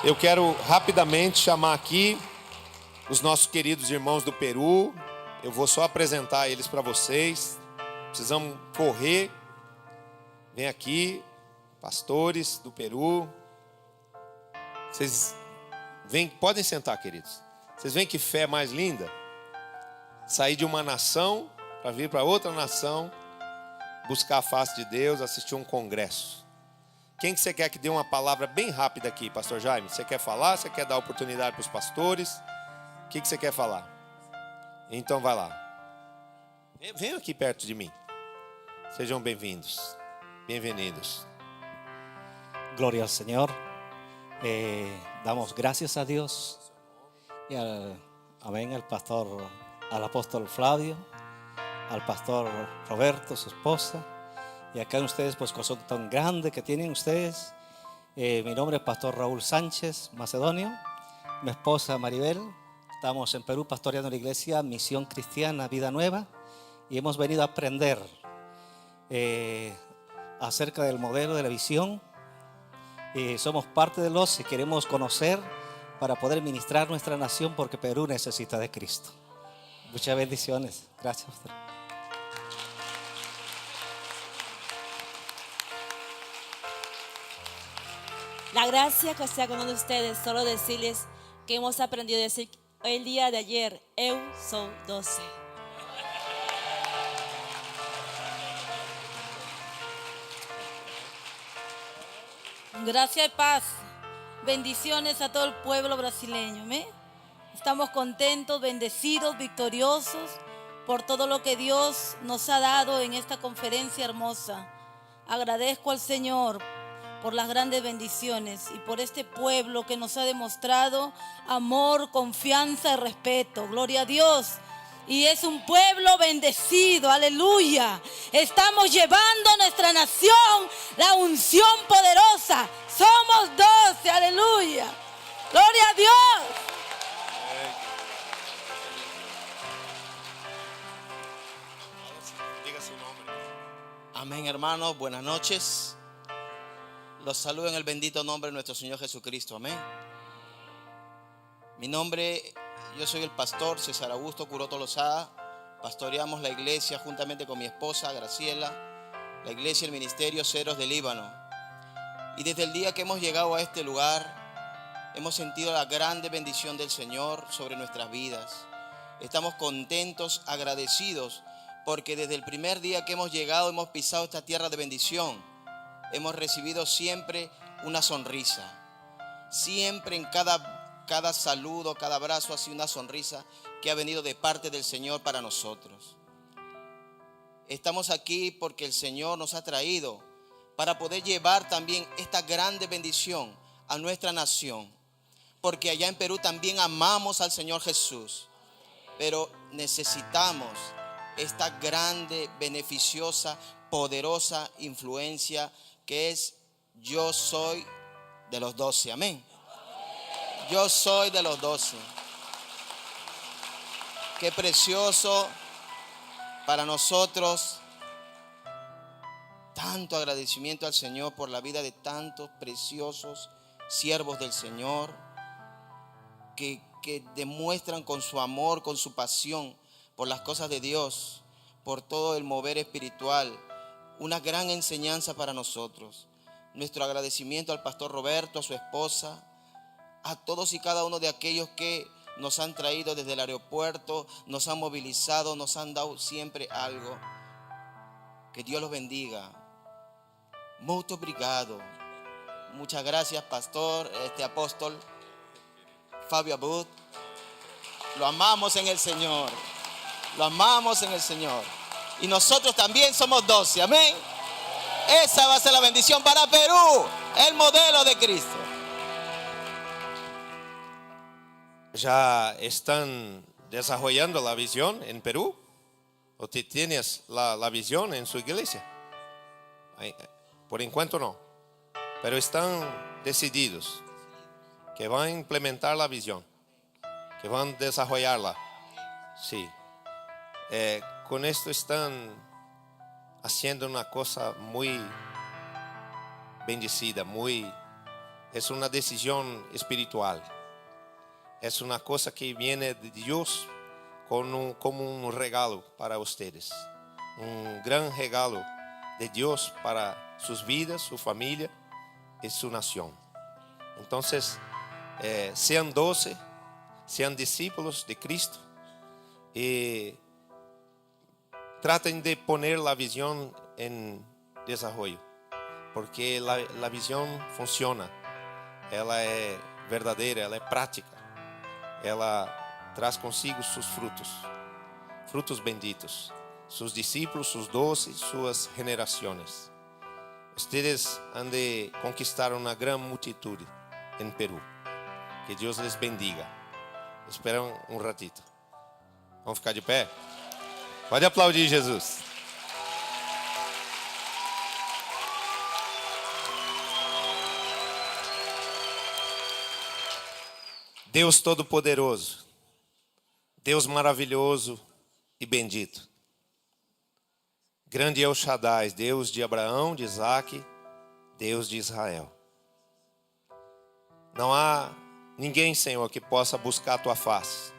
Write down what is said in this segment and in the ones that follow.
Eu quero rapidamente chamar aqui os nossos queridos irmãos do Peru. Eu vou só apresentar eles para vocês. Precisamos correr. Vem aqui, pastores do Peru. Vocês vêm, podem sentar, queridos. Vocês veem que fé mais linda? Sair de uma nação para vir para outra nação, buscar a face de Deus, assistir um congresso. Quem que você quer que dê uma palavra bem rápida aqui, pastor Jaime? Você quer falar? Você quer dar oportunidade para os pastores? O que você quer falar? Então vai lá. Venham aqui perto de mim. Sejam bem-vindos. Bem-vindos. Gloria al Señor. Damos gracias a Dios y amén al pastor, al apóstol Flavio, al pastor Roberto, su esposa, y acá ustedes, pues, son tan grandes que tienen ustedes. Mi nombre es pastor Raúl Sánchez, macedonio, mi esposa Maribel. Estamos en Perú pastoreando la iglesia Misión Cristiana Vida Nueva y hemos venido a aprender acerca del modelo de la visión. Somos parte de los que queremos conocer para poder ministrar nuestra nación, porque Perú necesita de Cristo. Muchas bendiciones. Gracias, pastor. La gracia que sea con ustedes. Solo decirles que hemos aprendido a decir el día de ayer, eu sou doce. Gracia y paz. Bendiciones a todo el pueblo brasileño. ¿Me? Estamos contentos, bendecidos, victoriosos por todo lo que Dios nos ha dado en esta conferencia hermosa. Agradezco al Señor por las grandes bendiciones y por este pueblo que nos ha demostrado amor, confianza y respeto. Gloria a Dios. Y es un pueblo bendecido, aleluya. Estamos llevando a nuestra nación la unción poderosa. Somos 12, aleluya. Gloria a Dios. Diga su nombre. Amén, hermanos, buenas noches. Los saludo en el bendito nombre de nuestro Señor Jesucristo, amén. Mi nombre, yo soy el pastor César Augusto Curoto Lozada. Pastoreamos la iglesia juntamente con mi esposa Graciela, la iglesia y el ministerio Ceros del Líbano. Y desde el día que hemos llegado a este lugar, hemos sentido la grande bendición del Señor sobre nuestras vidas. Estamos contentos, agradecidos, porque desde el primer día que hemos llegado, hemos pisado esta tierra de bendición. Hemos recibido siempre una sonrisa. Siempre en cada saludo, cada abrazo ha sido una sonrisa que ha venido de parte del Señor para nosotros. Estamos aquí porque el Señor nos ha traído para poder llevar también esta grande bendición a nuestra nación. Porque allá en Perú también amamos al Señor Jesús. Pero necesitamos esta grande, beneficiosa, poderosa influencia que es: yo soy de los 12, amén. Yo soy de los 12. Qué precioso para nosotros. Tanto agradecimiento al Señor por la vida de tantos preciosos siervos del Señor que demuestran con su amor, con su pasión por las cosas de Dios, por todo el mover espiritual, una gran enseñanza para nosotros. Nuestro agradecimiento al pastor Roberto, a su esposa, a todos y cada uno de aquellos que nos han traído desde el aeropuerto, nos han movilizado, nos han dado siempre algo. Que Dios los bendiga. Muito obrigado. Muchas gracias, pastor, apóstol Fabio Abud. Lo amamos en el Señor. Lo amamos en el Señor. Y nosotros también somos 12, amén. Esa va a ser la bendición para Perú, el modelo de Cristo. ¿Ya están desarrollando la visión en Perú? ¿O tienes la visión en su iglesia? Por enquanto no. Pero están decididos que van a implementar la visión, que van a desarrollarla. Sí. Con esto están haciendo una cosa muy bendecida, muy es una decisión espiritual. Es una cosa que viene de Dios como un regalo para ustedes. Un gran regalo de Dios para sus vidas, su familia y su nación. Entonces, sean 12, sean discípulos de Cristo y traten de poner la visión en desarrollo, porque la visión funciona, ela é verdadeira, ela é prática, ela traz consigo sus frutos benditos, sus discípulos, sus 12, suas generaciones. Ustedes han de conquistar una gran multitud en Perú. Que Deus les bendiga. Espera um ratito. Vamos ficar de pé? Pode aplaudir Jesus. Deus Todo-Poderoso, Deus maravilhoso e bendito. Grande é o Shaddai, Deus de Abraão, de Isaac, Deus de Israel. Não há ninguém, Senhor, que possa buscar a Tua face,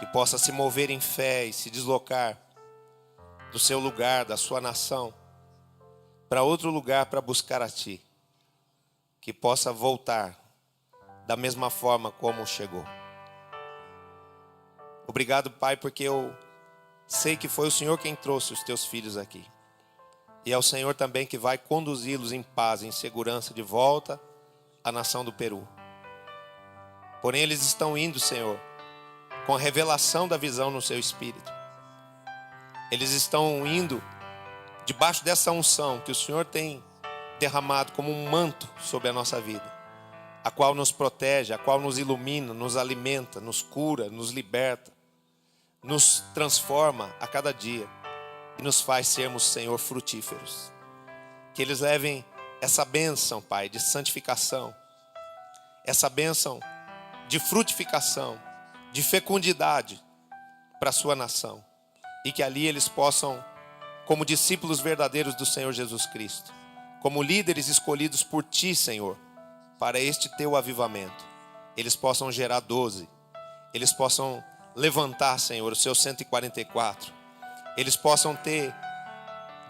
que possa se mover em fé e se deslocar do seu lugar, da sua nação, para outro lugar para buscar a Ti, que possa voltar da mesma forma como chegou. Obrigado, Pai, porque eu sei que foi o Senhor quem trouxe os Teus filhos aqui. E é o Senhor também que vai conduzi-los em paz, em segurança, de volta à nação do Peru. Porém, eles estão indo, Senhor, com a revelação da visão no seu espírito. Eles estão indo debaixo dessa unção que o Senhor tem derramado como um manto sobre a nossa vida, a qual nos protege, a qual nos ilumina, nos alimenta, nos cura, nos liberta, nos transforma a cada dia e nos faz sermos, Senhor, frutíferos. Que eles levem essa bênção, Pai, de santificação, essa bênção de frutificação, de fecundidade para a sua nação, e que ali eles possam, como discípulos verdadeiros do Senhor Jesus Cristo, como líderes escolhidos por Ti, Senhor, para este Teu avivamento, eles possam gerar 12, eles possam levantar, Senhor, os seus 144, eles possam ter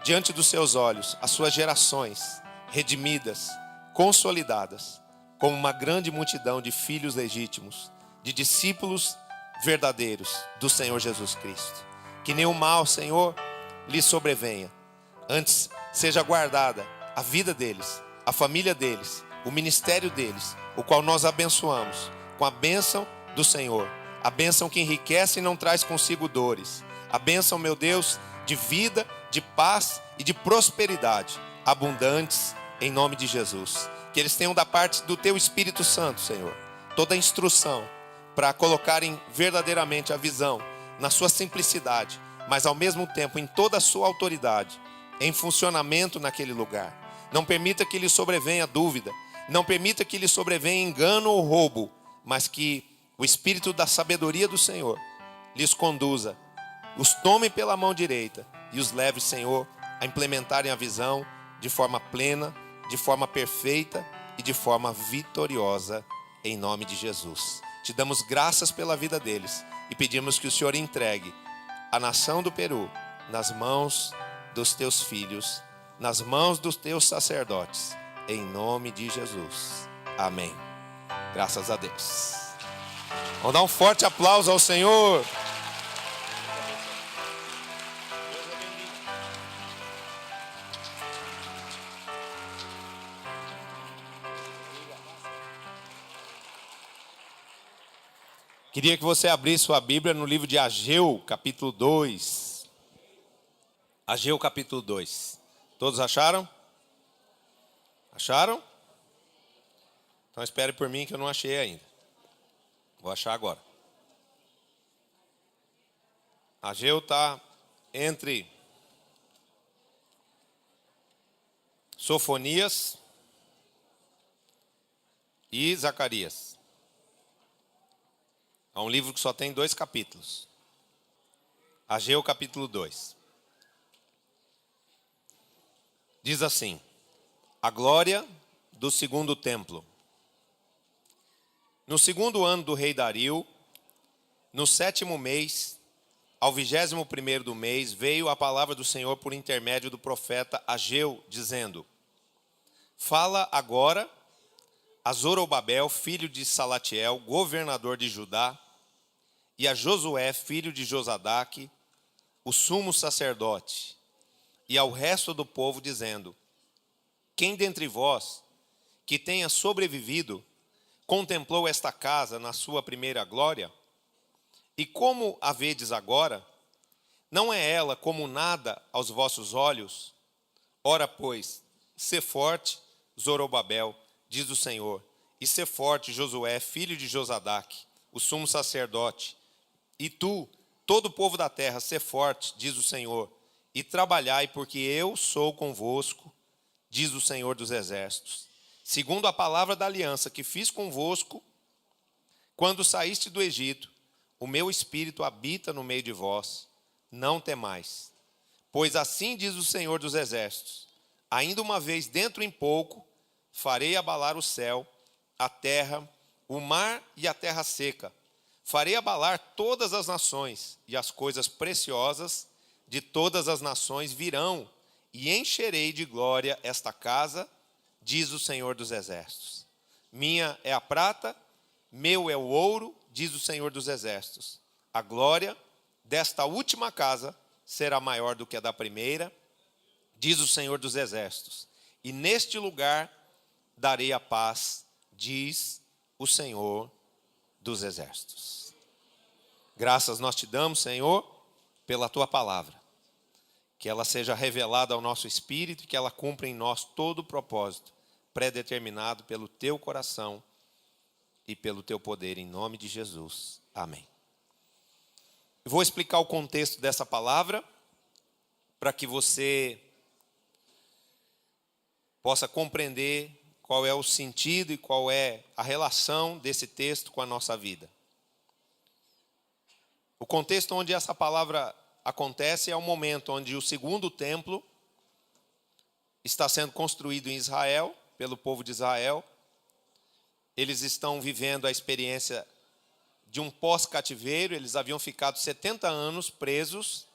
diante dos seus olhos as suas gerações redimidas, consolidadas, como uma grande multidão de filhos legítimos, de discípulos verdadeiros do Senhor Jesus Cristo. Que nenhum mal, Senhor, lhes sobrevenha. Antes seja guardada a vida deles, a família deles, o ministério deles, o qual nós abençoamos com a bênção do Senhor, a bênção que enriquece e não traz consigo dores, a bênção, meu Deus, de vida, de paz e de prosperidade abundantes em nome de Jesus. Que eles tenham da parte do Teu Espírito Santo, Senhor, toda a instrução para colocarem verdadeiramente a visão na sua simplicidade, mas ao mesmo tempo em toda a sua autoridade, em funcionamento naquele lugar. Não permita que lhe sobrevenha dúvida, não permita que lhe sobrevenha engano ou roubo, mas que o Espírito da sabedoria do Senhor lhes conduza, os tome pela mão direita e os leve, Senhor, a implementarem a visão de forma plena, de forma perfeita e de forma vitoriosa, em nome de Jesus. Te damos graças pela vida deles e pedimos que o Senhor entregue a nação do Peru nas mãos dos Teus filhos, nas mãos dos Teus sacerdotes, em nome de Jesus. Amém. Graças a Deus. Vamos dar um forte aplauso ao Senhor. Queria que você abrisse sua Bíblia no livro de Ageu, capítulo 2. Ageu, capítulo 2. Todos acharam? Acharam? Então espere por mim que eu não achei ainda. Vou achar agora. Ageu está entre Sofonias e Zacarias. É um livro que só tem 2 capítulos. Ageu, capítulo 2. Diz assim: a glória do segundo templo. No segundo ano do rei Dario, no 7º mês, ao 21º do mês, veio a palavra do Senhor por intermédio do profeta Ageu, dizendo: Fala agora a Zorobabel, filho de Salatiel, governador de Judá, e a Josué, filho de Josadaque, o sumo sacerdote, e ao resto do povo, dizendo: Quem dentre vós, que tenha sobrevivido, contemplou esta casa na sua primeira glória? E como a vedes agora, não é ela como nada aos vossos olhos? Ora, pois, sê forte, Zorobabel, diz o Senhor, e sê forte, Josué, filho de Josadaque, o sumo sacerdote, e tu, todo o povo da terra, sê forte, diz o Senhor, e trabalhai, porque eu sou convosco, diz o Senhor dos exércitos. Segundo a palavra da aliança que fiz convosco, quando saíste do Egito, o meu espírito habita no meio de vós, não temais. Pois assim diz o Senhor dos exércitos: ainda uma vez dentro em pouco, farei abalar o céu, a terra, o mar e a terra seca. Farei abalar todas as nações, e as coisas preciosas de todas as nações virão, e encherei de glória esta casa, diz o Senhor dos exércitos. Minha é a prata, meu é o ouro, diz o Senhor dos exércitos. A glória desta última casa será maior do que a da primeira, diz o Senhor dos exércitos. E neste lugar darei a paz, diz o Senhor dos exércitos. Graças nós te damos, Senhor, pela tua palavra. Que ela seja revelada ao nosso espírito e que ela cumpra em nós todo o propósito predeterminado pelo teu coração e pelo teu poder, em nome de Jesus. Amém. Eu vou explicar o contexto dessa palavra para que você possa compreender qual é o sentido e qual é a relação desse texto com a nossa vida. O contexto onde essa palavra acontece é o momento onde o segundo templo está sendo construído em Israel, pelo povo de Israel. Eles estão vivendo a experiência de um pós-cativeiro. Eles haviam ficado 70 anos presos.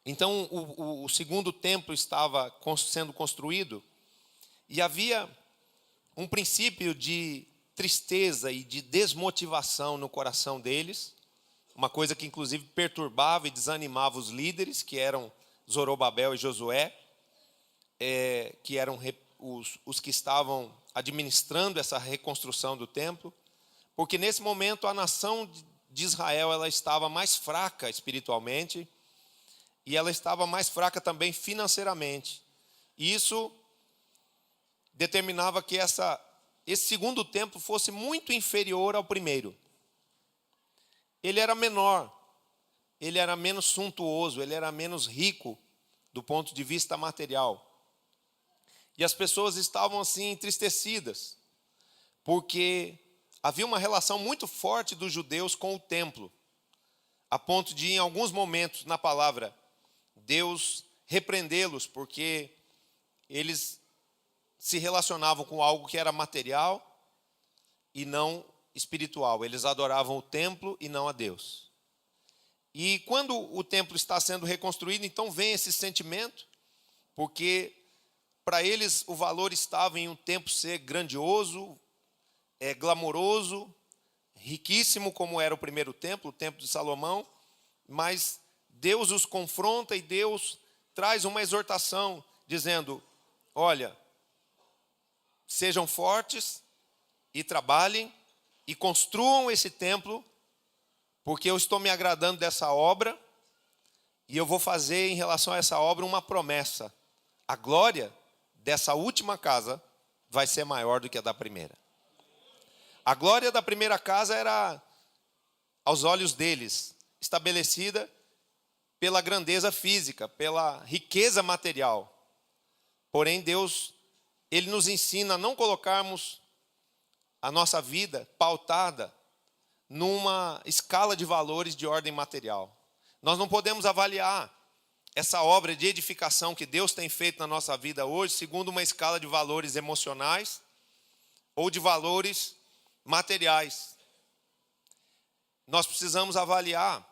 Então, o segundo templo estava sendo construído e havia um princípio de tristeza e de desmotivação no coração deles, uma coisa que inclusive perturbava e desanimava os líderes, que eram Zorobabel e Josué, que eram os que estavam administrando essa reconstrução do templo, porque nesse momento a nação de Israel ela estava mais fraca espiritualmente e ela estava mais fraca também financeiramente. E isso determinava que esse segundo templo fosse muito inferior ao primeiro. Ele era menor, ele era menos suntuoso, ele era menos rico do ponto de vista material. E as pessoas estavam assim entristecidas, porque havia uma relação muito forte dos judeus com o templo, a ponto de, em alguns momentos na palavra, Deus repreendê-los, porque eles se relacionavam com algo que era material e não espiritual. Eles adoravam o templo e não a Deus. E quando o templo está sendo reconstruído, então vem esse sentimento, porque para eles o valor estava em um templo ser grandioso, glamouroso, riquíssimo, como era o primeiro templo, o templo de Salomão, mas Deus os confronta e Deus traz uma exortação, dizendo: olha, sejam fortes e trabalhem e construam esse templo, porque eu estou me agradando dessa obra e eu vou fazer em relação a essa obra uma promessa. A glória dessa última casa vai ser maior do que a da primeira. A glória da primeira casa era, aos olhos deles, estabelecida pela grandeza física, pela riqueza material. Porém, Deus, Ele nos ensina a não colocarmos a nossa vida pautada numa escala de valores de ordem material. Nós não podemos avaliar essa obra de edificação que Deus tem feito na nossa vida hoje, segundo uma escala de valores emocionais ou de valores materiais. Nós precisamos avaliar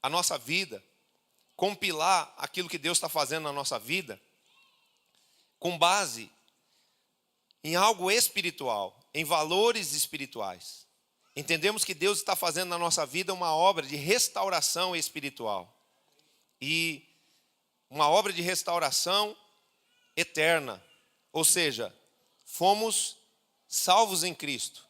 a nossa vida, compilar aquilo que Deus está fazendo na nossa vida, com base em algo espiritual, em valores espirituais. Entendemos que Deus está fazendo na nossa vida uma obra de restauração espiritual. E uma obra de restauração eterna. Ou seja, fomos salvos em Cristo.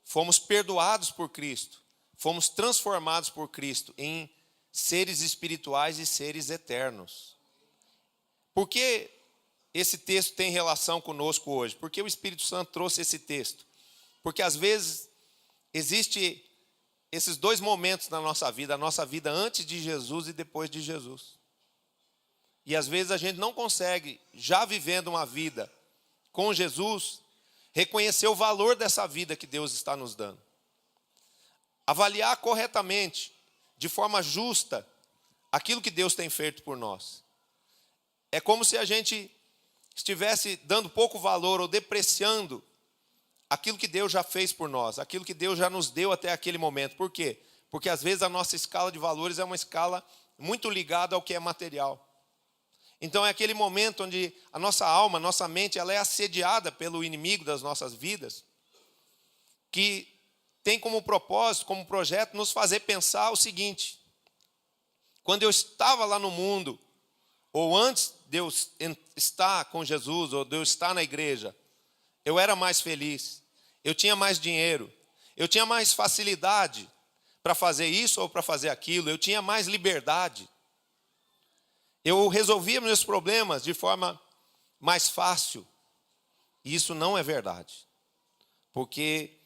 Fomos perdoados por Cristo. Fomos transformados por Cristo em seres espirituais e seres eternos. Por que esse texto tem relação conosco hoje? Porque o Espírito Santo trouxe esse texto. Porque às vezes existe esses dois momentos na nossa vida, a nossa vida antes de Jesus e depois de Jesus. E às vezes a gente não consegue, já vivendo uma vida com Jesus, reconhecer o valor dessa vida que Deus está nos dando. Avaliar corretamente, de forma justa, aquilo que Deus tem feito por nós. É como se a gente estivesse dando pouco valor ou depreciando aquilo que Deus já fez por nós, aquilo que Deus já nos deu até aquele momento. Por quê? Porque às vezes a nossa escala de valores é uma escala muito ligada ao que é material. Então é aquele momento onde a nossa alma, a nossa mente, ela é assediada pelo inimigo das nossas vidas, que tem como propósito, como projeto, nos fazer pensar o seguinte: quando eu estava lá no mundo, ou antes de eu estar com Jesus, ou de eu estar na igreja, eu era mais feliz, eu tinha mais dinheiro, eu tinha mais facilidade para fazer isso ou para fazer aquilo, eu tinha mais liberdade. Eu resolvia meus problemas de forma mais fácil. E isso não é verdade. Porque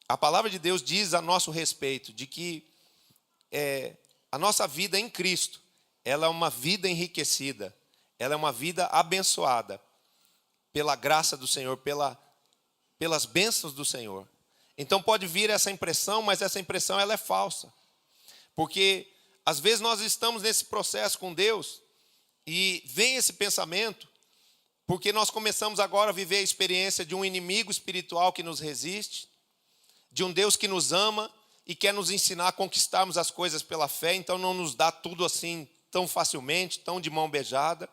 a palavra de Deus diz a nosso respeito de que a nossa vida em Cristo, ela é uma vida enriquecida, ela é uma vida abençoada pela graça do Senhor, pelas bênçãos do Senhor. Então pode vir essa impressão, mas essa impressão ela é falsa. Porque às vezes nós estamos nesse processo com Deus e vem esse pensamento, porque nós começamos agora a viver a experiência de um inimigo espiritual que nos resiste, de um Deus que nos ama e quer nos ensinar a conquistarmos as coisas pela fé, então não nos dá tudo assim tão facilmente, tão de mão beijada,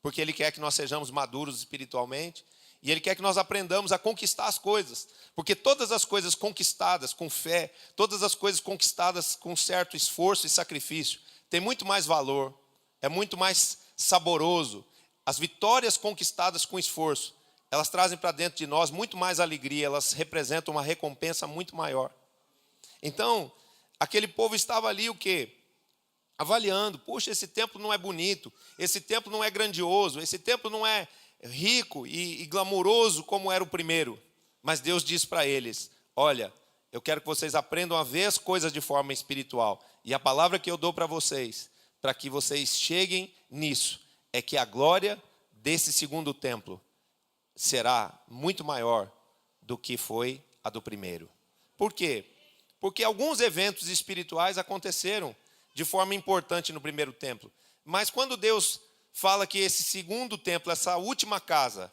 porque Ele quer que nós sejamos maduros espiritualmente, e Ele quer que nós aprendamos a conquistar as coisas, porque todas as coisas conquistadas com fé, todas as coisas conquistadas com certo esforço e sacrifício, tem muito mais valor, é muito mais saboroso. As vitórias conquistadas com esforço, elas trazem para dentro de nós muito mais alegria, elas representam uma recompensa muito maior. Então, aquele povo estava ali o quê? Avaliando, puxa, esse templo não é bonito, esse templo não é grandioso, esse templo não é rico e glamouroso como era o primeiro. Mas Deus diz para eles: olha, eu quero que vocês aprendam a ver as coisas de forma espiritual. E a palavra que eu dou para vocês, para que vocês cheguem nisso, é que a glória desse segundo templo será muito maior do que foi a do primeiro. Por quê? Porque alguns eventos espirituais aconteceram de forma importante no primeiro templo. Mas quando Deus fala que esse segundo templo, essa última casa,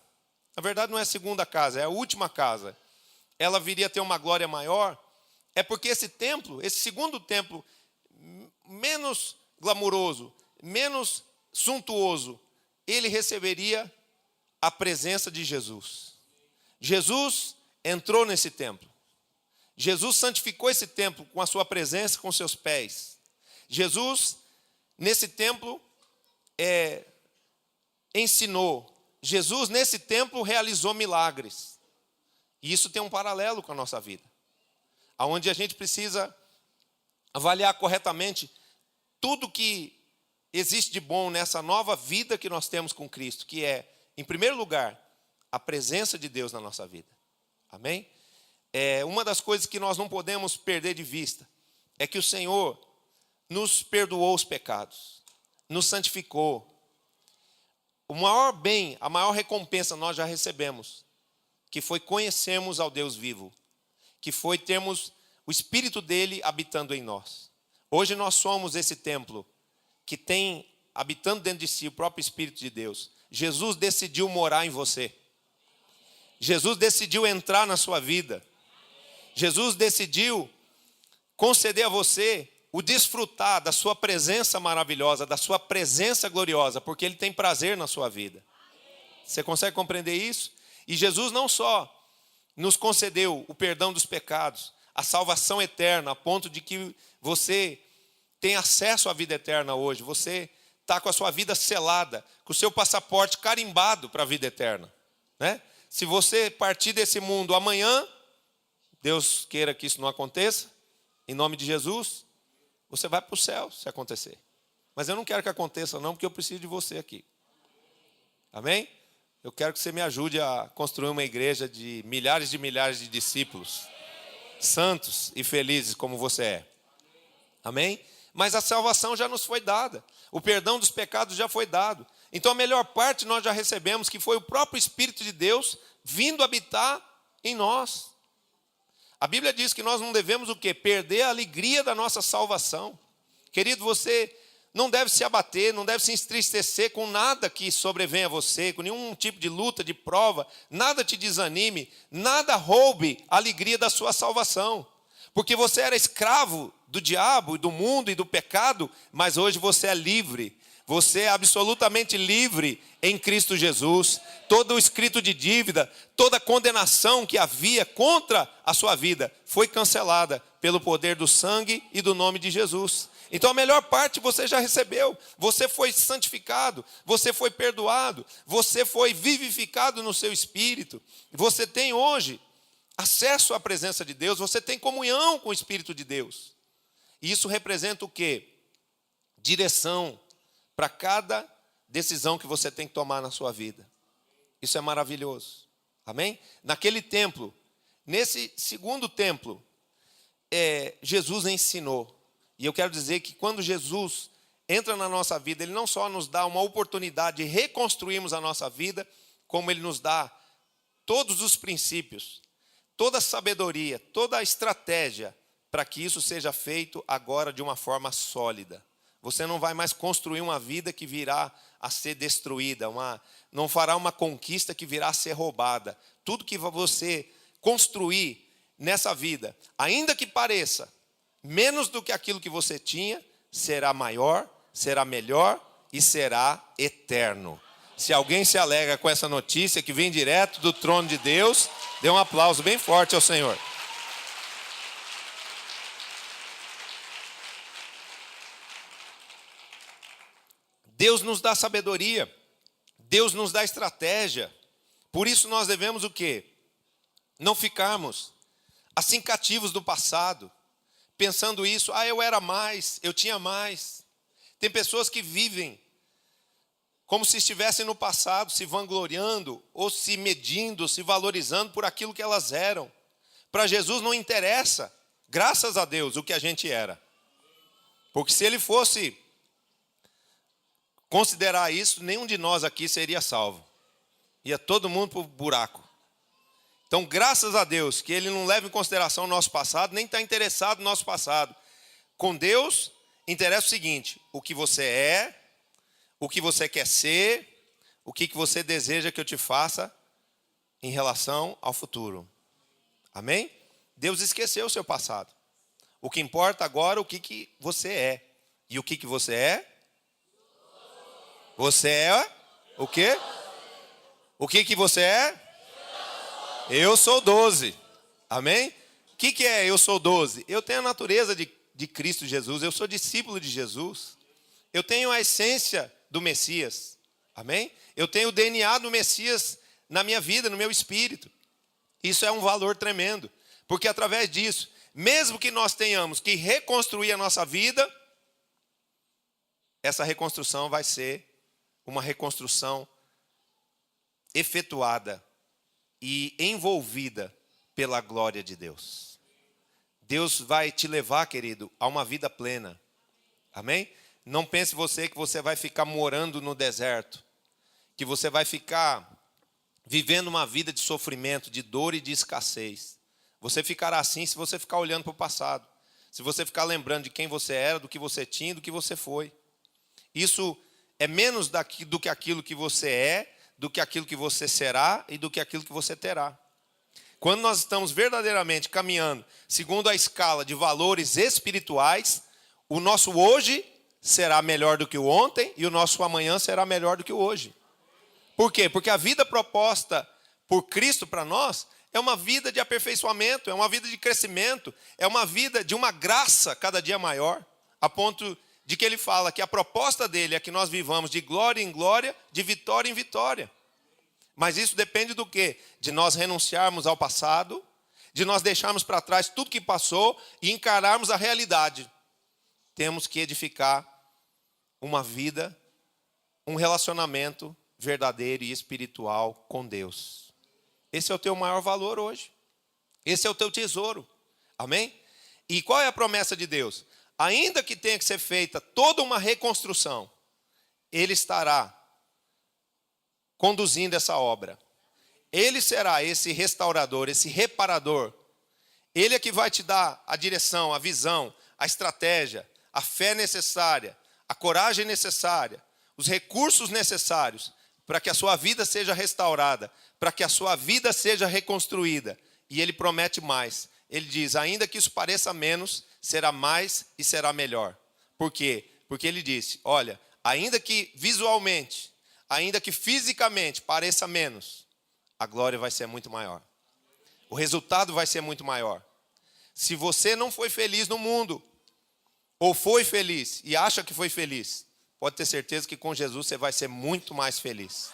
na verdade não é a segunda casa, é a última casa, ela viria a ter uma glória maior, é porque esse templo, esse segundo templo, menos glamouroso, menos suntuoso, ele receberia a presença de Jesus. Jesus entrou nesse templo. Jesus santificou esse templo com a sua presença, com seus pés. Jesus, nesse templo, ensinou. Jesus, nesse templo, realizou milagres. E isso tem um paralelo com a nossa vida, onde a gente precisa avaliar corretamente tudo que existe de bom nessa nova vida que nós temos com Cristo, que é, em primeiro lugar, a presença de Deus na nossa vida. Amém? Uma das coisas que nós não podemos perder de vista é que o Senhor nos perdoou os pecados, nos santificou. O maior bem, a maior recompensa nós já recebemos, que foi conhecermos ao Deus vivo, que foi termos o Espírito dele habitando em nós. Hoje nós somos esse templo que tem habitando dentro de si o próprio Espírito de Deus, Jesus decidiu morar em você. Jesus decidiu entrar na sua vida. Jesus decidiu conceder a você o desfrutar da sua presença maravilhosa, da sua presença gloriosa, porque Ele tem prazer na sua vida. Você consegue compreender isso? E Jesus não só nos concedeu o perdão dos pecados, a salvação eterna, a ponto de que você tem acesso à vida eterna hoje. Você está com a sua vida selada, com o seu passaporte carimbado para a vida eterna, né? Se você partir desse mundo amanhã, Deus queira que isso não aconteça, em nome de Jesus, você vai para o céu se acontecer. Mas eu não quero que aconteça não, porque eu preciso de você aqui. Amém? Eu quero que você me ajude a construir uma igreja de milhares de discípulos, santos e felizes como você é. Amém? Mas a salvação já nos foi dada. O perdão dos pecados já foi dado. Então a melhor parte nós já recebemos, que foi o próprio Espírito de Deus vindo habitar em nós. A Bíblia diz que nós não devemos o quê? Perder a alegria da nossa salvação. Querido, você não deve se abater, não deve se entristecer com nada que sobrevenha a você, com nenhum tipo de luta, de prova, nada te desanime, nada roube a alegria da sua salvação. Porque você era escravo do diabo e do mundo e do pecado, mas hoje você é livre. Você é absolutamente livre em Cristo Jesus. Todo o escrito de dívida, toda condenação que havia contra a sua vida foi cancelada pelo poder do sangue e do nome de Jesus. Então a melhor parte você já recebeu. Você foi santificado, você foi perdoado, você foi vivificado no seu espírito. Você tem hoje acesso à presença de Deus, você tem comunhão com o Espírito de Deus. E isso representa o quê? Direção para cada decisão que você tem que tomar na sua vida. Isso é maravilhoso. Amém? Naquele templo, nesse segundo templo, Jesus ensinou. E eu quero dizer que quando Jesus entra na nossa vida, Ele não só nos dá uma oportunidade de reconstruirmos a nossa vida, como Ele nos dá todos os princípios, toda a sabedoria, toda a estratégia para que isso seja feito agora de uma forma sólida. Você não vai mais construir uma vida que virá a ser destruída, não fará uma conquista que virá a ser roubada. Tudo que você construir nessa vida, ainda que pareça menos do que aquilo que você tinha, será maior, será melhor e será eterno. Se alguém se alegra com essa notícia que vem direto do trono de Deus, dê um aplauso bem forte ao Senhor. Deus nos dá sabedoria, Deus nos dá estratégia. Por isso nós devemos o quê? Não ficarmos assim cativos do passado, pensando isso, eu era mais, eu tinha mais. Tem pessoas que vivem como se estivessem no passado, se vangloriando, ou se medindo, se valorizando por aquilo que elas eram. Para Jesus não interessa, graças a Deus, o que a gente era. Porque se Ele fosse considerar isso, nenhum de nós aqui seria salvo. Ia todo mundo para o buraco. Então, graças a Deus, que Ele não leva em consideração o nosso passado, nem está interessado no nosso passado. Com Deus, interessa o seguinte: o que você é, o que você quer ser, o que você deseja que eu te faça em relação ao futuro. Amém? Deus esqueceu o seu passado. O que importa agora é o que você é. E o que você é? Você é o quê? O que você é? Eu sou 12. Amém? O que é eu sou 12? Eu tenho a natureza de Cristo Jesus. Eu sou discípulo de Jesus. Eu tenho a essência do Messias. Amém? Eu tenho o DNA do Messias na minha vida, no meu espírito. Isso é um valor tremendo. Porque através disso, mesmo que nós tenhamos que reconstruir a nossa vida, essa reconstrução vai ser uma reconstrução efetuada e envolvida pela glória de Deus. Deus vai te levar, querido, a uma vida plena. Amém? Não pense você que você vai ficar morando no deserto, que você vai ficar vivendo uma vida de sofrimento, de dor e de escassez. Você ficará assim se você ficar olhando para o passado, se você ficar lembrando de quem você era, do que você tinha, do que você foi. Isso é menos do que aquilo que você é, do que aquilo que você será e do que aquilo que você terá. Quando nós estamos verdadeiramente caminhando segundo a escala de valores espirituais, o nosso hoje será melhor do que o ontem e o nosso amanhã será melhor do que o hoje. Por quê? Porque a vida proposta por Cristo para nós é uma vida de aperfeiçoamento, é uma vida de crescimento, é uma vida de uma graça cada dia maior, a ponto de que ele fala que a proposta dele é que nós vivamos de glória em glória, de vitória em vitória. Mas isso depende do quê? De nós renunciarmos ao passado, de nós deixarmos para trás tudo que passou e encararmos a realidade. Temos que edificar uma vida, um relacionamento verdadeiro e espiritual com Deus. Esse é o teu maior valor hoje. Esse é o teu tesouro. Amém? E qual é a promessa de Deus? Ainda que tenha que ser feita toda uma reconstrução, Ele estará conduzindo essa obra. Ele será esse restaurador, esse reparador. Ele é que vai te dar a direção, a visão, a estratégia, a fé necessária, a coragem necessária, os recursos necessários para que a sua vida seja restaurada, para que a sua vida seja reconstruída. E Ele promete mais. Ele diz, ainda que isso pareça menos, será mais e será melhor. Por quê? Porque Ele disse, olha, ainda que visualmente, ainda que fisicamente pareça menos, a glória vai ser muito maior. O resultado vai ser muito maior. Se você não foi feliz no mundo, ou foi feliz e acha que foi feliz, pode ter certeza que com Jesus você vai ser muito mais feliz.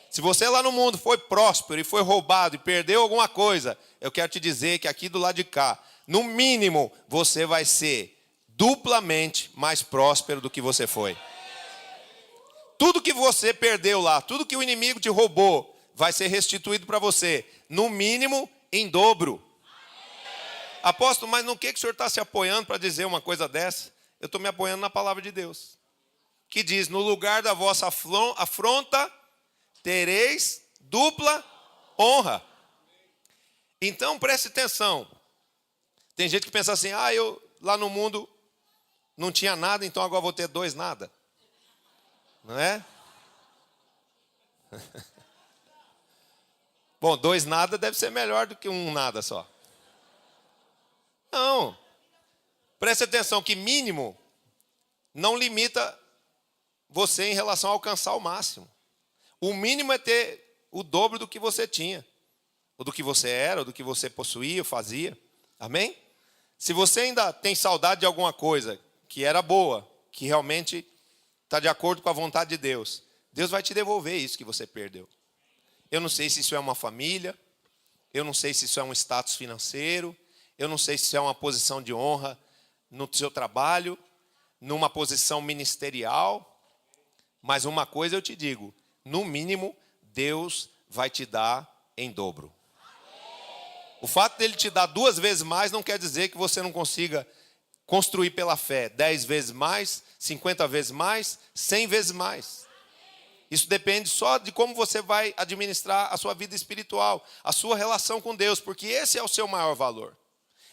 Se você lá no mundo foi próspero e foi roubado e perdeu alguma coisa, eu quero te dizer que aqui do lado de cá, no mínimo, você vai ser duplamente mais próspero do que você foi. Tudo que você perdeu lá, tudo que o inimigo te roubou, vai ser restituído para você, no mínimo, em dobro. Apóstolo, mas no que o senhor está se apoiando para dizer uma coisa dessa? Eu estou me apoiando na palavra de Deus, que diz, no lugar da vossa afronta, tereis dupla honra. Então, preste atenção. Tem gente que pensa assim, eu lá no mundo não tinha nada, então agora vou ter 2 nada. Não é? Bom, 2 nada deve ser melhor do que 1 nada só. Não. Preste atenção que mínimo não limita você em relação a alcançar o máximo. O mínimo é ter o dobro do que você tinha. Ou do que você era, ou do que você possuía, ou fazia. Amém? Se você ainda tem saudade de alguma coisa que era boa, que realmente está de acordo com a vontade de Deus, Deus vai te devolver isso que você perdeu. Eu não sei se isso é uma família, eu não sei se isso é um status financeiro, eu não sei se isso é uma posição de honra no seu trabalho, numa posição ministerial, mas uma coisa eu te digo, no mínimo, Deus vai te dar em dobro. O fato dele te dar 2 vezes mais não quer dizer que você não consiga construir pela fé 10 vezes mais, 50 vezes mais, 100 vezes mais. Isso depende só de como você vai administrar a sua vida espiritual, a sua relação com Deus, porque esse é o seu maior valor.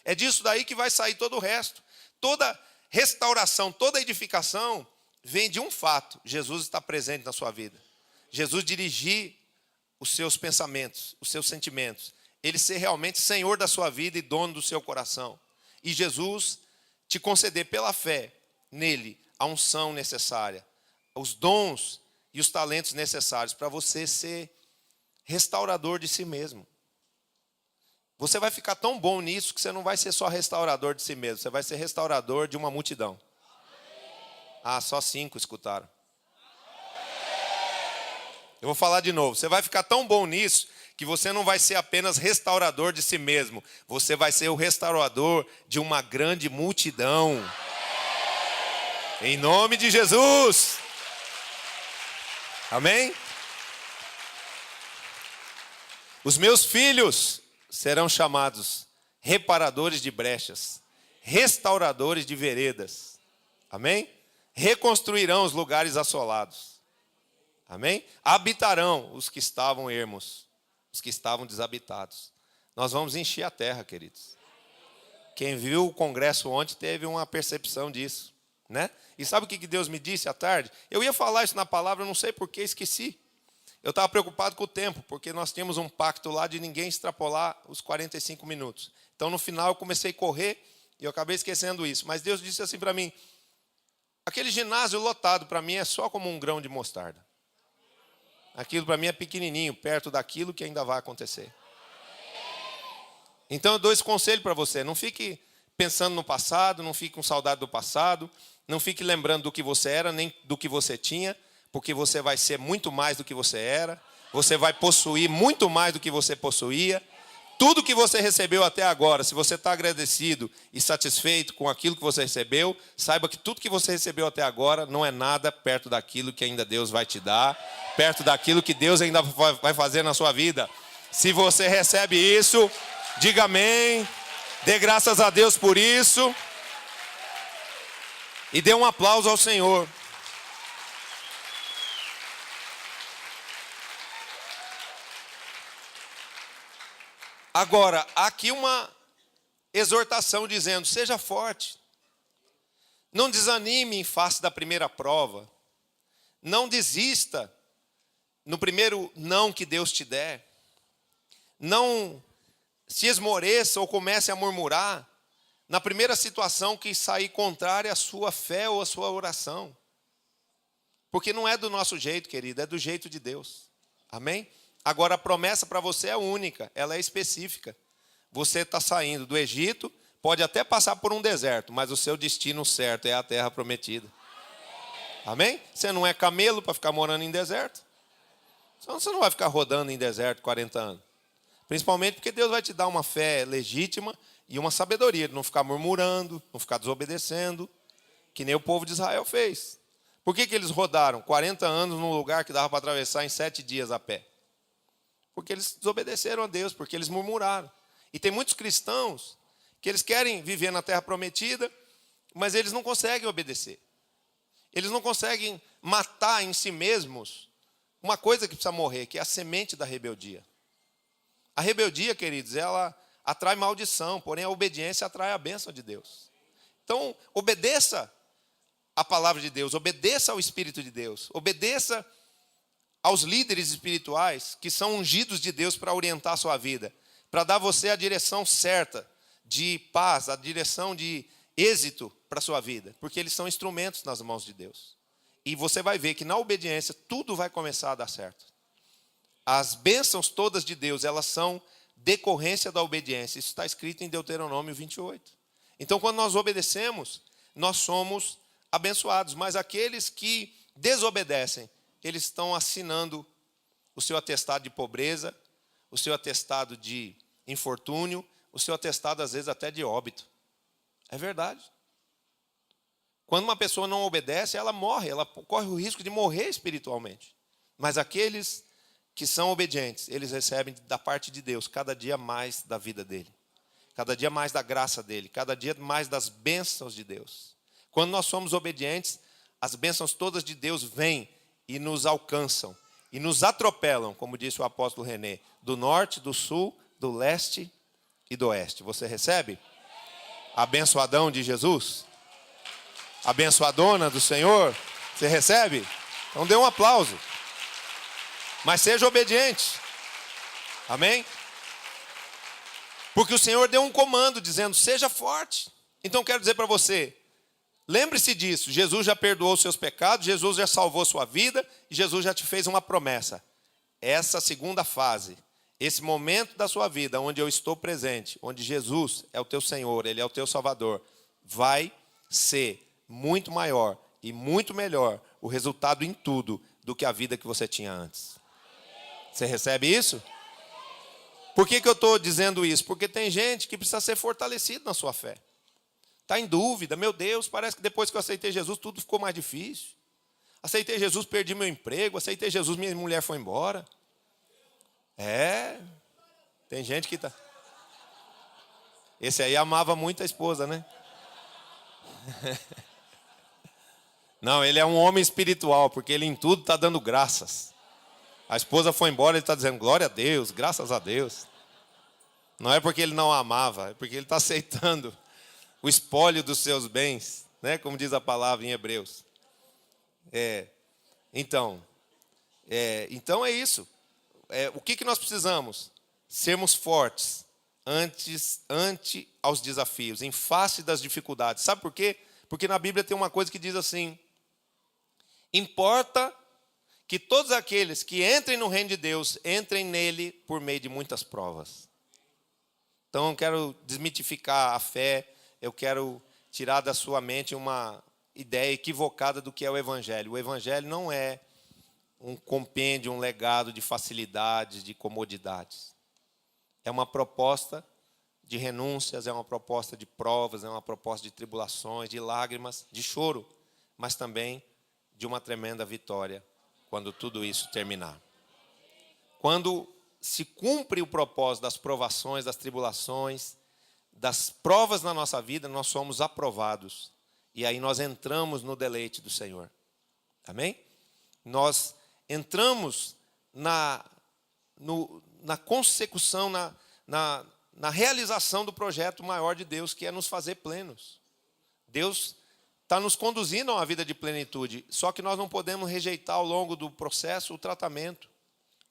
É disso daí que vai sair todo o resto. Toda restauração, toda edificação vem de um fato: Jesus está presente na sua vida. Jesus dirigir os seus pensamentos, os seus sentimentos. Ele ser realmente Senhor da sua vida e dono do seu coração. E Jesus te conceder pela fé nele a unção necessária, os dons e os talentos necessários para você ser restaurador de si mesmo. Você vai ficar tão bom nisso que você não vai ser só restaurador de si mesmo, você vai ser restaurador de uma multidão. Só 5 escutaram. Eu vou falar de novo. Você vai ficar tão bom nisso que você não vai ser apenas restaurador de si mesmo. Você vai ser o restaurador de uma grande multidão. Em nome de Jesus. Amém? Os meus filhos serão chamados reparadores de brechas, restauradores de veredas. Amém? Reconstruirão os lugares assolados. Amém? Habitarão os que estavam ermos, os que estavam desabitados. Nós vamos encher a terra, queridos. Quem viu o congresso ontem teve uma percepção disso. né? E sabe o que Deus me disse à tarde? Eu ia falar isso na palavra, não sei por que esqueci. Eu estava preocupado com o tempo, porque nós tínhamos um pacto lá de ninguém extrapolar os 45 minutos. Então, no final, eu comecei a correr e eu acabei esquecendo isso. Mas Deus disse assim para mim, aquele ginásio lotado para mim é só como um grão de mostarda. Aquilo para mim é pequenininho, perto daquilo que ainda vai acontecer. Então, eu dou esse conselho para você. Não fique pensando no passado, não fique com saudade do passado, não fique lembrando do que você era, nem do que você tinha, porque você vai ser muito mais do que você era, você vai possuir muito mais do que você possuía. Tudo que você recebeu até agora, se você está agradecido e satisfeito com aquilo que você recebeu, saiba que tudo que você recebeu até agora não é nada perto daquilo que ainda Deus vai te dar, perto daquilo que Deus ainda vai fazer na sua vida. Se você recebe isso, diga amém, dê graças a Deus por isso e dê um aplauso ao Senhor. Agora, aqui uma exortação dizendo, seja forte. Não desanime em face da primeira prova. Não desista no primeiro não que Deus te der. Não se esmoreça ou comece a murmurar na primeira situação que sair contrária à sua fé ou à sua oração. Porque não é do nosso jeito, querido, é do jeito de Deus. Amém? Agora, a promessa para você é única, ela é específica. Você está saindo do Egito, pode até passar por um deserto, mas o seu destino certo é a terra prometida. Amém? Você não é camelo para ficar morando em deserto. Então, você não vai ficar rodando em deserto 40 anos. Principalmente porque Deus vai te dar uma fé legítima e uma sabedoria de não ficar murmurando, não ficar desobedecendo, que nem o povo de Israel fez. Por que eles rodaram 40 anos num lugar que dava para atravessar em 7 dias a pé? Porque eles desobedeceram a Deus, porque eles murmuraram. E tem muitos cristãos que eles querem viver na terra prometida, mas eles não conseguem obedecer. Eles não conseguem matar em si mesmos uma coisa que precisa morrer, que é a semente da rebeldia. A rebeldia, queridos, ela atrai maldição, porém a obediência atrai a bênção de Deus. Então, obedeça a palavra de Deus, obedeça ao Espírito de Deus, obedeça aos líderes espirituais que são ungidos de Deus para orientar a sua vida, para dar a você a direção certa de paz, a direção de êxito para a sua vida, porque eles são instrumentos nas mãos de Deus. E você vai ver que na obediência tudo vai começar a dar certo. As bênçãos todas de Deus, elas são decorrência da obediência. Isso está escrito em Deuteronômio 28. Então, quando nós obedecemos, nós somos abençoados, mas aqueles que desobedecem, eles estão assinando o seu atestado de pobreza, o seu atestado de infortúnio, o seu atestado, às vezes, até de óbito. É verdade. Quando uma pessoa não obedece, ela morre, ela corre o risco de morrer espiritualmente. Mas aqueles que são obedientes, eles recebem da parte de Deus cada dia mais da vida dele, cada dia mais da graça dele, cada dia mais das bênçãos de Deus. Quando nós somos obedientes, as bênçãos todas de Deus vêm e nos alcançam, e nos atropelam, como disse o apóstolo René, do norte, do sul, do leste e do oeste. Você recebe? Abençoadão de Jesus? Abençoadona do Senhor? Você recebe? Então dê um aplauso. Mas seja obediente. Amém? Porque o Senhor deu um comando dizendo, seja forte. Então quero dizer para você, lembre-se disso, Jesus já perdoou os seus pecados, Jesus já salvou sua vida e Jesus já te fez uma promessa. Essa segunda fase, esse momento da sua vida onde eu estou presente, onde Jesus é o teu Senhor, Ele é o teu Salvador, vai ser muito maior e muito melhor o resultado em tudo do que a vida que você tinha antes. Você recebe isso? Por que eu estou dizendo isso? Porque tem gente que precisa ser fortalecido na sua fé. Está em dúvida, meu Deus, parece que depois que eu aceitei Jesus, tudo ficou mais difícil. Aceitei Jesus, perdi meu emprego, aceitei Jesus, minha mulher foi embora. Tem gente que está... Esse aí amava muito a esposa, né? Não, ele é um homem espiritual, porque ele em tudo está dando graças. A esposa foi embora, ele está dizendo, glória a Deus, graças a Deus. Não é porque ele não a amava, é porque ele está aceitando o espólio dos seus bens. né? Como diz a palavra em Hebreus. Então é isso. O que nós precisamos? Sermos fortes ante aos desafios, em face das dificuldades. Sabe por quê? Porque na Bíblia tem uma coisa que diz assim: importa que todos aqueles que entrem no reino de Deus, entrem nele por meio de muitas provas. Então eu quero desmitificar a fé, eu quero tirar da sua mente uma ideia equivocada do que é o Evangelho. O Evangelho não é um compêndio, um legado de facilidades, de comodidades. É uma proposta de renúncias, é uma proposta de provas, é uma proposta de tribulações, de lágrimas, de choro, mas também de uma tremenda vitória quando tudo isso terminar. Quando se cumpre o propósito das provações, das tribulações, das provas na nossa vida, nós somos aprovados. E aí nós entramos no deleite do Senhor. Amém? Nós entramos na consecução, na realização do projeto maior de Deus, que é nos fazer plenos. Deus está nos conduzindo a uma vida de plenitude, só que nós não podemos rejeitar ao longo do processo o tratamento,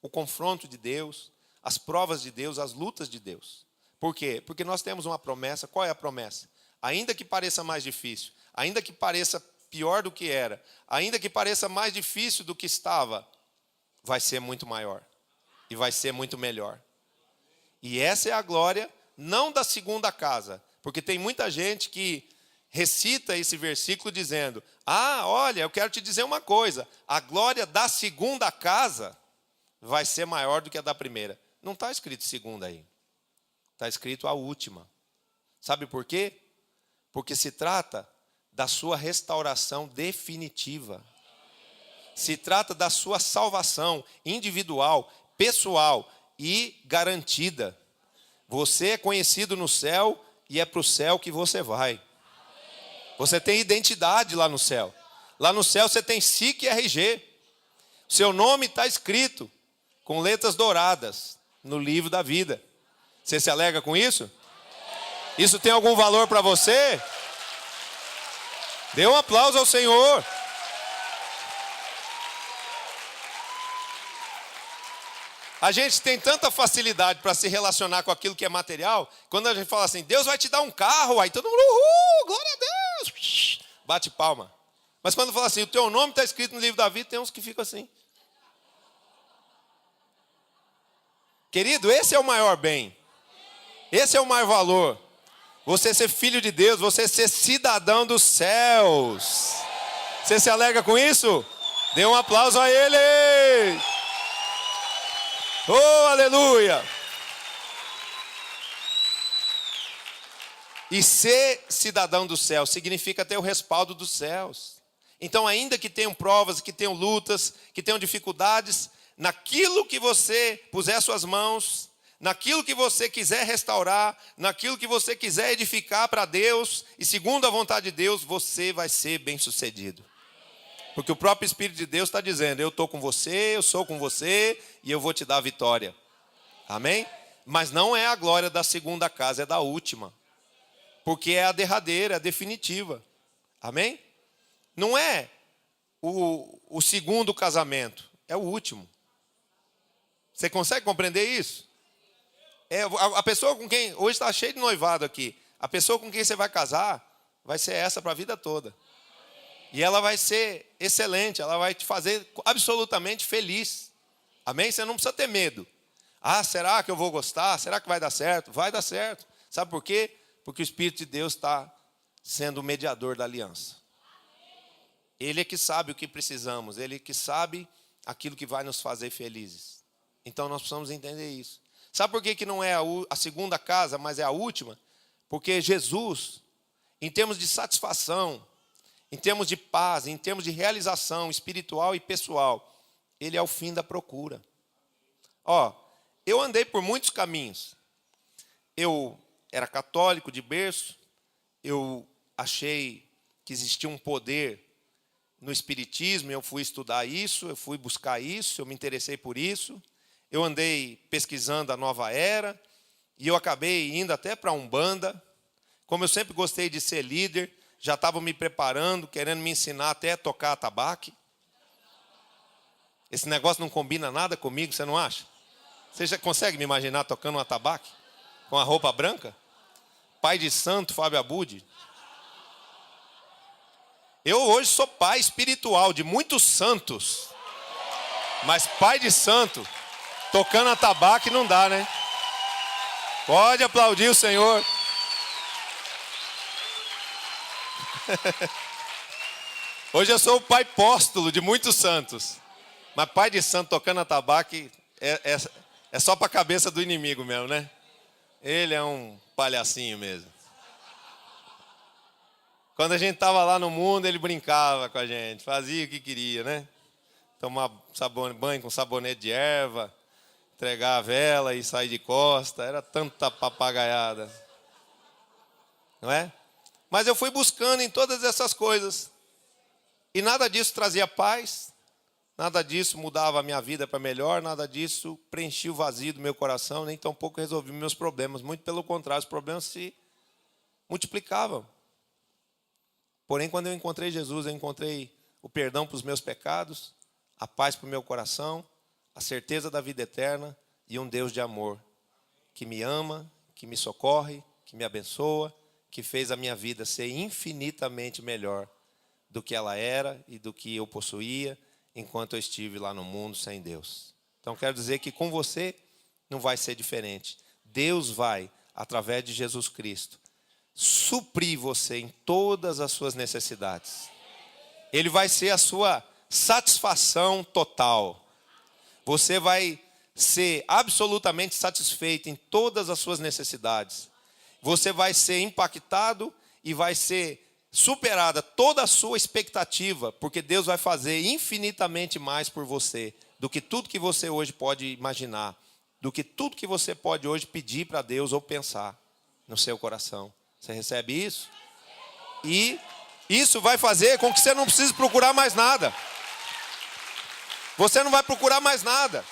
o confronto de Deus, as provas de Deus, as lutas de Deus. Por quê? Porque nós temos uma promessa. Qual é a promessa? Ainda que pareça mais difícil, ainda que pareça pior do que era, ainda que pareça mais difícil do que estava, vai ser muito maior e vai ser muito melhor. E essa é a glória, não da segunda casa, porque tem muita gente que recita esse versículo dizendo: olha, eu quero te dizer uma coisa, a glória da segunda casa vai ser maior do que a da primeira. Não está escrito segunda aí, está escrito a última. Sabe por quê? Porque se trata da sua restauração definitiva. Se trata da sua salvação individual, pessoal e garantida. Você é conhecido no céu e é para o céu que você vai. Você tem identidade lá no céu. Lá no céu você tem SIC e RG. Seu nome está escrito com letras douradas no livro da vida. Você se alegra com isso? Isso tem algum valor para você? Dê um aplauso ao Senhor. A gente tem tanta facilidade para se relacionar com aquilo que é material. Quando a gente fala assim, Deus vai te dar um carro, aí todo mundo, uhul, glória a Deus, bate palma. Mas quando fala assim, o teu nome está escrito no livro da vida, tem uns que ficam assim. Querido, esse é o maior bem. Esse é o maior valor. Você ser filho de Deus, você ser cidadão dos céus. Você se alegra com isso? Dê um aplauso a Ele. Oh, aleluia! E ser cidadão do céu significa ter o respaldo dos céus. Então, ainda que tenham provas, que tenham lutas, que tenham dificuldades, naquilo que você puser suas mãos, naquilo que você quiser restaurar, naquilo que você quiser edificar para Deus, e segundo a vontade de Deus, você vai ser bem-sucedido. Porque o próprio Espírito de Deus está dizendo, eu estou com você, eu sou com você, e eu vou te dar a vitória. Amém? Mas não é a glória da segunda casa, é da última. Porque é a derradeira, é a definitiva. Amém? Não é o segundo casamento, é o último. Você consegue compreender isso? A pessoa com quem, hoje está cheio de noivado aqui, a pessoa com quem você vai casar, vai ser essa para a vida toda. E ela vai ser excelente, ela vai te fazer absolutamente feliz. Amém? Você não precisa ter medo. Será que eu vou gostar? Será que vai dar certo? Vai dar certo. Sabe por quê? Porque o Espírito de Deus está sendo o mediador da aliança. Ele é que sabe o que precisamos, ele é que sabe aquilo que vai nos fazer felizes. Então nós precisamos entender isso. Sabe por que não é a segunda casa, mas é a última? Porque Jesus, em termos de satisfação, em termos de paz, em termos de realização espiritual e pessoal, ele é o fim da procura. Eu andei por muitos caminhos. Eu era católico de berço, eu achei que existia um poder no espiritismo, eu fui estudar isso, eu fui buscar isso, eu me interessei por isso. Eu andei pesquisando a nova era, e eu acabei indo até para a Umbanda. Como eu sempre gostei de ser líder, já estavam me preparando, querendo me ensinar até a tocar atabaque. Esse negócio não combina nada comigo, você não acha? Você já consegue me imaginar tocando um atabaque? Com a roupa branca? Pai de santo, Fábio Abud. Eu hoje sou pai espiritual de muitos santos. Mas pai de santo, tocando atabaque não dá, né? Pode aplaudir o Senhor. Hoje eu sou o pai apóstolo de muitos santos. Mas pai de santo tocando atabaque é só para a cabeça do inimigo mesmo, né? Ele é um palhacinho mesmo. Quando a gente estava lá no mundo, ele brincava com a gente, fazia o que queria, né? Tomar banho com sabonete de erva, entregar a vela e sair de costa. Era tanta papagaiada. Não é? Mas eu fui buscando em todas essas coisas. E nada disso trazia paz. Nada disso mudava a minha vida para melhor. Nada disso preenchia o vazio do meu coração. Nem tampouco resolvia meus problemas. Muito pelo contrário, os problemas se multiplicavam. Porém, quando eu encontrei Jesus, eu encontrei o perdão para os meus pecados, a paz para o meu coração, a certeza da vida eterna e um Deus de amor, que me ama, que me socorre, que me abençoa, que fez a minha vida ser infinitamente melhor do que ela era e do que eu possuía enquanto eu estive lá no mundo sem Deus. Então, quero dizer que com você não vai ser diferente. Deus vai, através de Jesus Cristo, suprir você em todas as suas necessidades. Ele vai ser a sua satisfação total. Você vai ser absolutamente satisfeito em todas as suas necessidades. Você vai ser impactado e vai ser superada toda a sua expectativa, porque Deus vai fazer infinitamente mais por você do que tudo que você hoje pode imaginar, do que tudo que você pode hoje pedir para Deus ou pensar no seu coração. Você recebe isso? E isso vai fazer com que você não precise procurar mais nada. Você não vai procurar mais nada.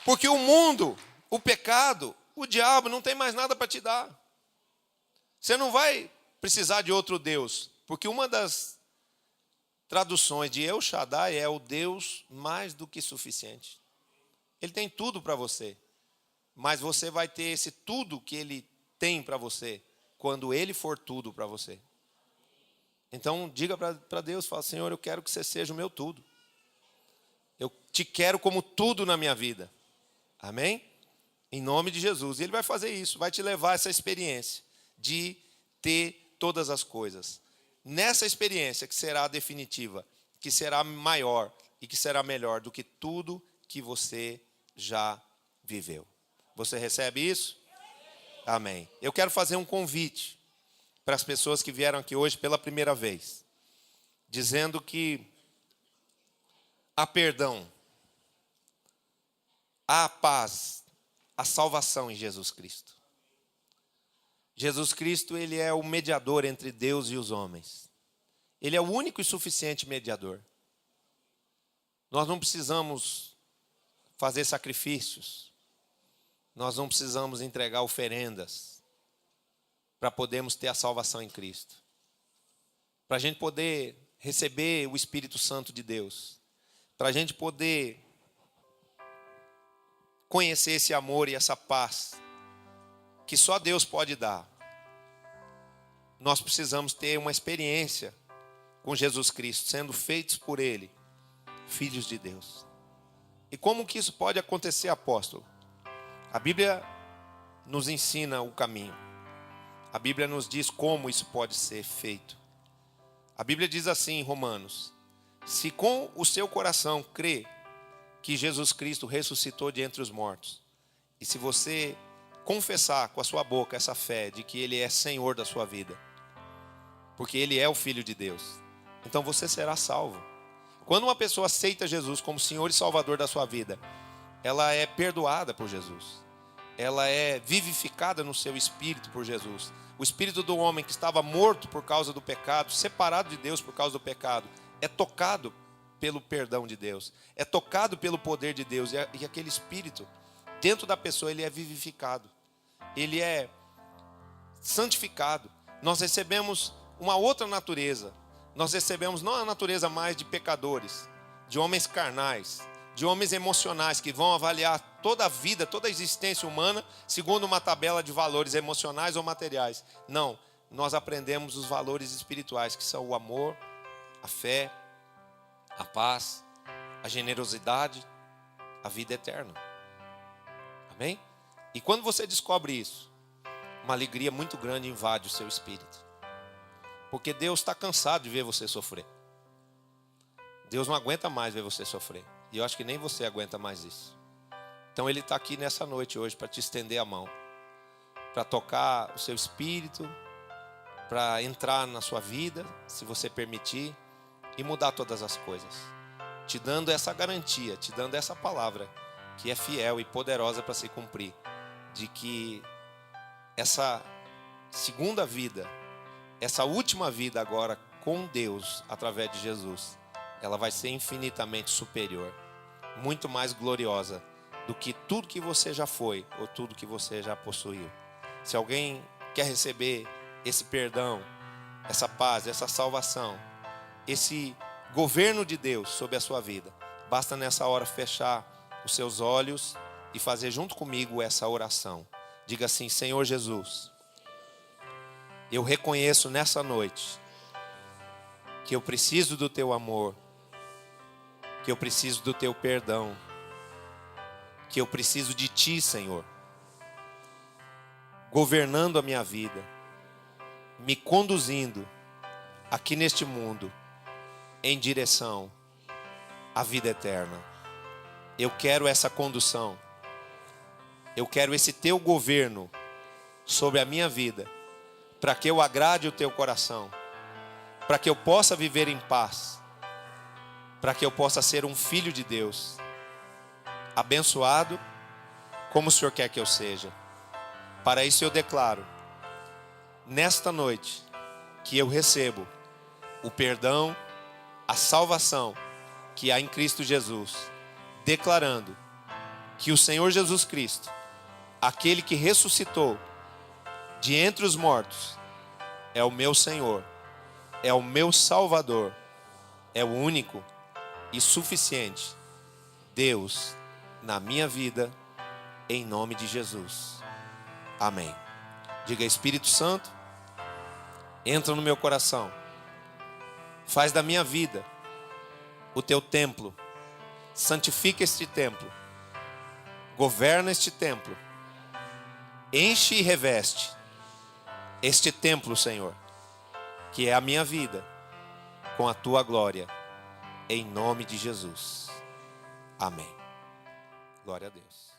Porque o mundo, o pecado, o diabo não tem mais nada para te dar. Você não vai precisar de outro Deus. Porque uma das traduções de El Shaddai é o Deus mais do que suficiente. Ele tem tudo para você. Mas você vai ter esse tudo que ele tem para você quando ele for tudo para você. Então diga para Deus, fala: Senhor, eu quero que você seja o meu tudo. Eu te quero como tudo na minha vida. Amém? Em nome de Jesus. E ele vai fazer isso, vai te levar a essa experiência de ter todas as coisas. Nessa experiência que será definitiva, que será maior e que será melhor do que tudo que você já viveu. Você recebe isso? Amém. Eu quero fazer um convite para as pessoas que vieram aqui hoje pela primeira vez, dizendo que há perdão, há paz, há salvação em Jesus Cristo. Jesus Cristo, ele é o mediador entre Deus e os homens. Ele é o único e suficiente mediador. Nós não precisamos fazer sacrifícios. Nós não precisamos entregar oferendas para podermos ter a salvação em Cristo. Para a gente poder receber o Espírito Santo de Deus. Para a gente poder conhecer esse amor e essa paz que só Deus pode dar. Nós precisamos ter uma experiência com Jesus Cristo, sendo feitos por Ele, filhos de Deus. E como que isso pode acontecer, apóstolo? A Bíblia nos ensina o caminho. A Bíblia nos diz como isso pode ser feito. A Bíblia diz assim em Romanos: se com o seu coração crê que Jesus Cristo ressuscitou de entre os mortos, e se você confessar com a sua boca essa fé de que Ele é Senhor da sua vida, porque Ele é o Filho de Deus, então você será salvo. Quando uma pessoa aceita Jesus como Senhor e Salvador da sua vida, ela é perdoada por Jesus. Ela é vivificada no seu espírito por Jesus. O espírito do homem que estava morto por causa do pecado, separado de Deus por causa do pecado, é tocado pelo perdão de Deus, é tocado pelo poder de Deus, e aquele espírito dentro da pessoa, ele é vivificado, ele é santificado. nós recebemos uma outra natureza. Nós recebemos não a natureza mais de pecadores, de homens carnais, de homens emocionais que vão avaliar toda a vida, toda a existência humana segundo uma tabela de valores emocionais ou materiais. Não, nós aprendemos os valores espirituais, que são o amor, a fé, a paz, a generosidade, a vida eterna. Amém? E quando você descobre isso, uma alegria muito grande invade o seu espírito. Porque Deus está cansado de ver você sofrer. Deus não aguenta mais ver você sofrer. E eu acho que nem você aguenta mais isso. Então Ele está aqui nessa noite hoje para te estender a mão, para tocar o seu espírito, para entrar na sua vida, se você permitir, e mudar todas as coisas. Te dando essa garantia, te dando essa palavra, que é fiel e poderosa para se cumprir, de que essa segunda vida, essa última vida agora com Deus, através de Jesus, ela vai ser infinitamente superior, muito mais gloriosa do que tudo que você já foi ou tudo que você já possuiu. Se alguém quer receber esse perdão, essa paz, essa salvação, esse governo de Deus sobre a sua vida, basta nessa hora fechar os seus olhos e fazer junto comigo essa oração. Diga assim: Senhor Jesus, eu reconheço nessa noite que eu preciso do teu amor, que eu preciso do teu perdão, que eu preciso de ti, Senhor, governando a minha vida, me conduzindo aqui neste mundo em direção à vida eterna. Eu quero essa condução, eu quero esse teu governo sobre a minha vida, para que eu agrade o teu coração, para que eu possa viver em paz, para que eu possa ser um filho de Deus, abençoado como o Senhor quer que eu seja. Para isso eu declaro, nesta noite, que eu recebo o perdão, a salvação que há em Cristo Jesus, declarando que o Senhor Jesus Cristo, aquele que ressuscitou de entre os mortos, é o meu Senhor, é o meu Salvador, é o único e suficiente Deus na minha vida, em nome de Jesus. Amém. Diga: Espírito Santo, entra no meu coração, faz da minha vida o teu templo, santifica este templo, governa este templo, enche e reveste este templo, Senhor, que é a minha vida, com a tua glória, em nome de Jesus. Amém. Glória a Deus.